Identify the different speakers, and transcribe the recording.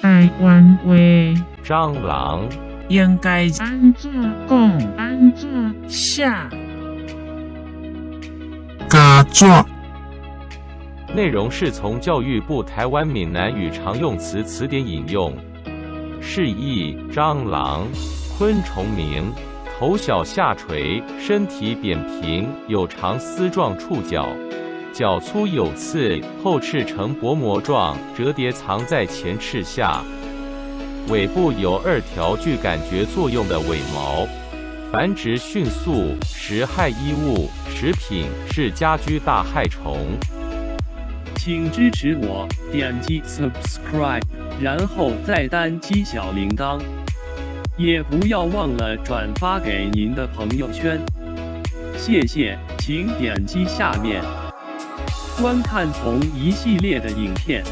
Speaker 1: 台湾话，
Speaker 2: 蟑螂
Speaker 3: 应该
Speaker 1: 安怎讲？安怎
Speaker 3: 写？
Speaker 4: 加怎？
Speaker 2: 内容是从教育部台湾闽南语常用词词典引用，释义：蟑螂，昆虫名，头小下垂，身体扁平，有长丝状触角，角粗有刺，后翅呈薄膜状，折叠藏在前翅下，尾部有2条具感觉作用的尾毛，繁殖迅速，食害衣物、食品，是家居大害虫。
Speaker 5: 请支持我，点击 subscribe， 然后再单击小铃铛，也不要忘了转发给您的朋友圈。谢谢，请点击下面观看同一系列的影片。